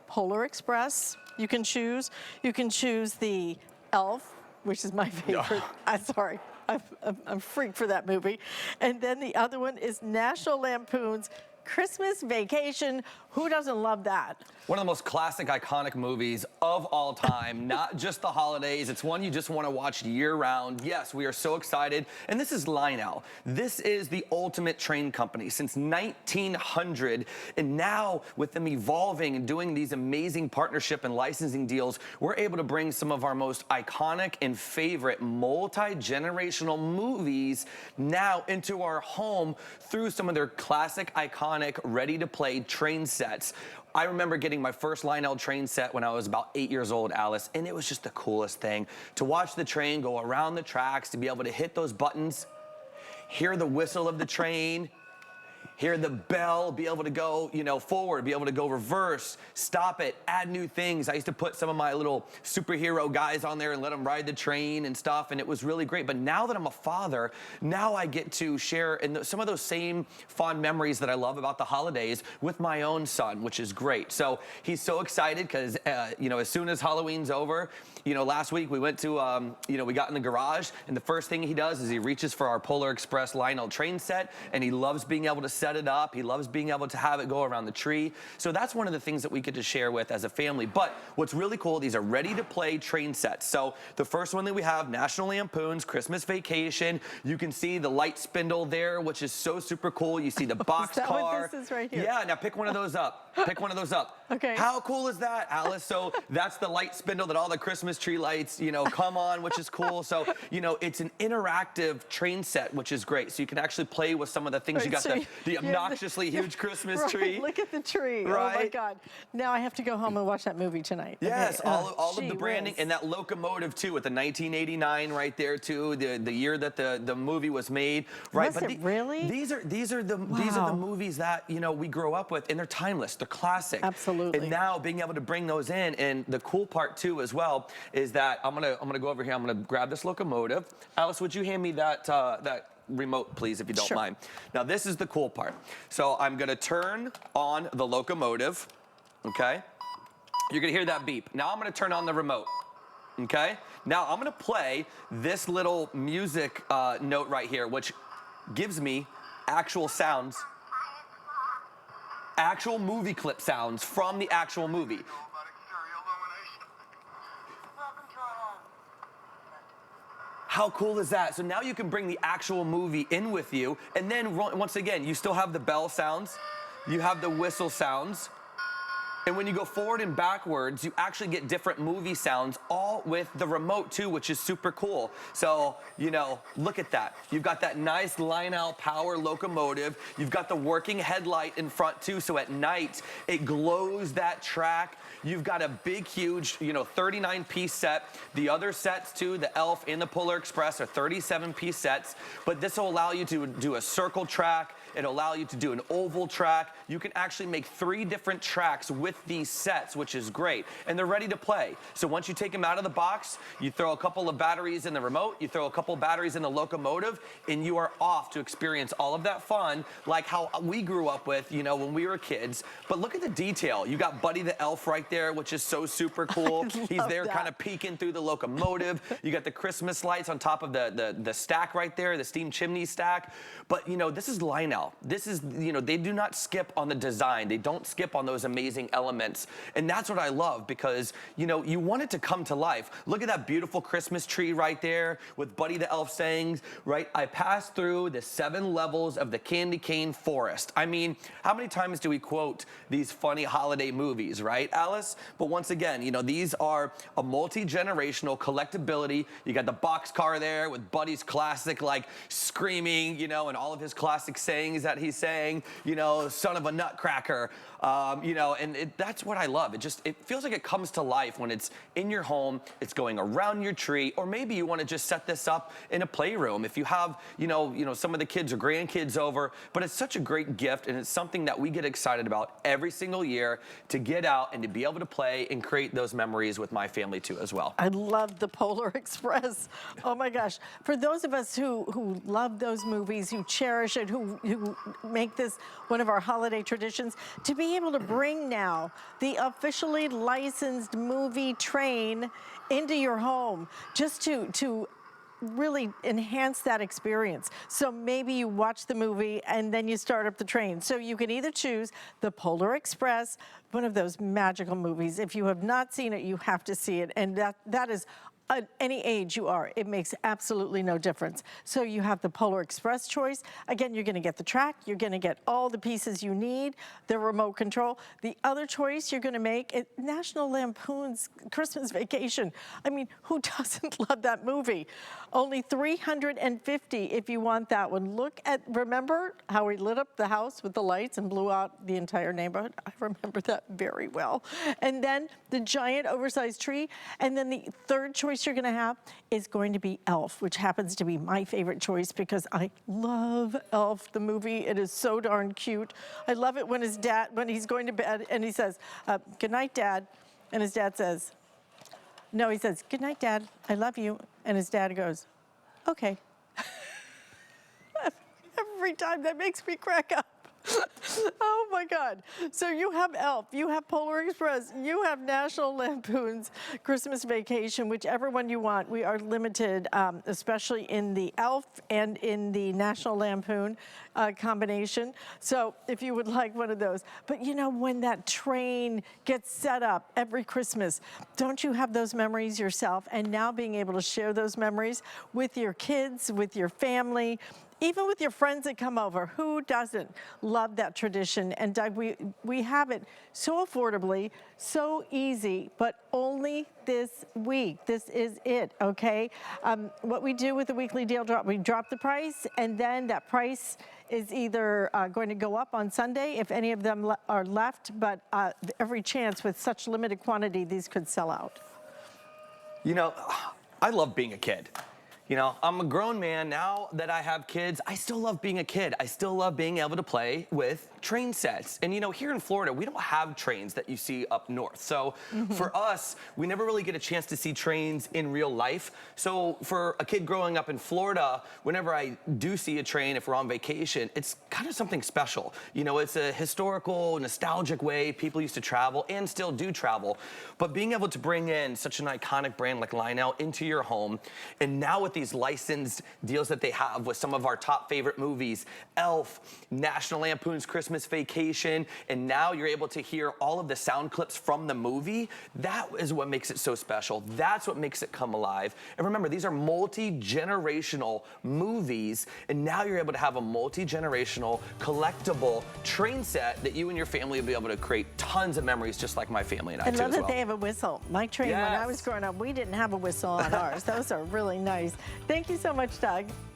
Polar Express, you can choose. You can choose the Elf, which is my favorite. I'm sorry, I'm a freak for that movie. And then the other one is National Lampoon's Christmas Vacation. Who doesn't love that? One of the most classic, iconic movies of all time, not just the holidays. It's one you just want to watch year-round. Yes, we are so excited. And this is Lionel. This is the ultimate train company since 1900. And now, with them evolving and doing these amazing partnership and licensing deals, we're able to bring some of our most iconic and favorite multi-generational movies now into our home through some of their classic, iconic, ready-to-play train sets. I remember getting my first Lionel train set when I was about 8 years old, Alice, and it was just the coolest thing to watch the train go around the tracks, to be able to hit those buttons, hear the whistle of the train, hear the bell, be able to go, forward, be able to go reverse, stop it, add new things. I used to put some of my little superhero guys on there and let them ride the train and stuff, and it was really great. But now that I'm a father, now I get to share in some of those same fond memories that I love about the holidays with my own son, which is great. So he's so excited because, as soon as Halloween's over, last week we went to, we got in the garage, and the first thing he does is he reaches for our Polar Express Lionel train set, and he loves being able to set it up. He loves being able to have it go around the tree. So that's one of the things that we get to share with as a family. But what's really cool, these are ready-to-play train sets. So the first one that we have, National Lampoon's Christmas Vacation. You can see the light spindle there, which is so super cool. You see the box car. Is that what this is right here? Yeah, now pick one of those up. Pick one of those up. Okay. How cool is that, Alice? So that's the light spindle that all the Christmas tree lights, come on, which is cool. So, it's an interactive train set, which is great. So you can actually play with some of the things. Right, you got so the obnoxiously huge Christmas tree. Look at the tree. Right? Oh my God. Now I have to go home and watch that movie tonight. Yes, okay. all of the branding and that locomotive too, with the 1989 right there too, the year that the movie was made. Right. Was it really? These are the movies that we grow up with, and they're timeless. They're classic. Absolutely. And now being able to bring those in, and the cool part too as well is that I'm gonna go over here. I'm gonna grab this locomotive. Alice, would you hand me that remote, please, if you don't mind? Now, this is the cool part. So I'm gonna turn on the locomotive, okay? You're gonna hear that beep. Now I'm gonna turn on the remote, okay? Now I'm gonna play this little music note right here, which gives me actual sounds, actual movie clip sounds from the actual movie. How cool is that? So now you can bring the actual movie in with you, and then once again, you still have the bell sounds, you have the whistle sounds, and when you go forward and backwards, you actually get different movie sounds, all with the remote too, which is super cool. So, look at that. You've got that nice Lionel power locomotive. You've got the working headlight in front too, so at night, it glows that track. You've got a big, huge, 39-piece set. The other sets too, the Elf and the Polar Express, are 37-piece sets. But this will allow you to do a circle track. It'll allow you to do an oval track. You can actually make 3 different tracks with these sets, which is great. And they're ready to play. So once you take them out of the box, you throw a couple of batteries in the remote, you throw a couple of batteries in the locomotive, and you are off to experience all of that fun like how we grew up with, when we were kids. But look at the detail. You got Buddy the Elf right there, which is so super cool. He's there kind of peeking through the locomotive. You got the Christmas lights on top of the stack right there, the steam chimney stack. But, this is Lionel. This is, they do not skip on the design. They don't skip on those amazing elements. And that's what I love because, you want it to come to life. Look at that beautiful Christmas tree right there with Buddy the Elf saying, right, I passed through the 7 levels of the candy cane forest. I mean, how many times do we quote these funny holiday movies, right, Alice? But once again, these are a multi-generational collectability. You got the boxcar there with Buddy's classic, like, screaming, and all of his classic sayings that he's saying, son of a nutcracker, and that's what I love. It feels like it comes to life when it's in your home, it's going around your tree, or maybe you want to just set this up in a playroom if you have, some of the kids or grandkids over. But it's such a great gift, and it's something that we get excited about every single year to get out and to be able to play and create those memories with my family too as well. I love the Polar Express. Oh my gosh. For those of us who love those movies, who cherish it, who make this one of our holiday traditions, to be be able to bring now the officially licensed movie train into your home just to really enhance that experience. So maybe you watch the movie and then you start up the train. So you can either choose the Polar Express, one of those magical movies. If you have not seen it, you have to see it. And that is at any age you are, it makes absolutely no difference. So you have the Polar Express choice. Again, you're gonna get the track, you're gonna get all the pieces you need, the remote control. The other choice you're gonna make is National Lampoon's Christmas Vacation. I mean, who doesn't love that movie? Only $350 if you want that one. Remember how we lit up the house with the lights and blew out the entire neighborhood? I remember that very well. And then the giant oversized tree. And then the third choice you're gonna have is going to be Elf, which happens to be my favorite choice because I love Elf, the movie. It is so darn cute. I love it when he's going to bed and he says, good night, Dad. And his dad says, no, he says, good night, Dad, I love you. And his dad goes, okay. Every time that makes me crack up. Oh my God. So you have Elf, you have Polar Express, you have National Lampoon's Christmas Vacation, whichever one you want. We are limited, especially in the Elf and in the National Lampoon combination. So if you would like one of those. But you know, when that train gets set up every Christmas, don't you have those memories yourself? And now being able to share those memories with your kids, with your family, even with your friends that come over, who doesn't love that tradition? And Doug, we have it so affordably, so easy, but only this week. This is it, okay? What we do with the weekly deal drop, we drop the price, and then that price is either going to go up on Sunday if any of them are left, but every chance with such limited quantity, these could sell out. You know, I love being a kid. You know, I'm a grown man now that I have kids. I still love being a kid. I still love being able to play with train sets. And you know, here in Florida, we don't have trains that you see up north. So for us, we never really get a chance to see trains in real life. So for a kid growing up in Florida, whenever I do see a train, if we're on vacation, it's kind of something special. You know, it's a historical, nostalgic way people used to travel and still do travel. But being able to bring in such an iconic brand like Lionel into your home, and now with these licensed deals that they have with some of our top favorite movies, Elf, National Lampoon's Christmas Vacation, and now you're able to hear all of the sound clips from the movie. That is what makes it so special. That's what makes it come alive. And remember, these are multi-generational movies, and now you're able to have a multi-generational collectible train set that you and your family will be able to create tons of memories, just like my family and I do as well. I love that they have a whistle. My train, when I was growing up, we didn't have a whistle on ours. Those are really nice. Thank you so much, Doug.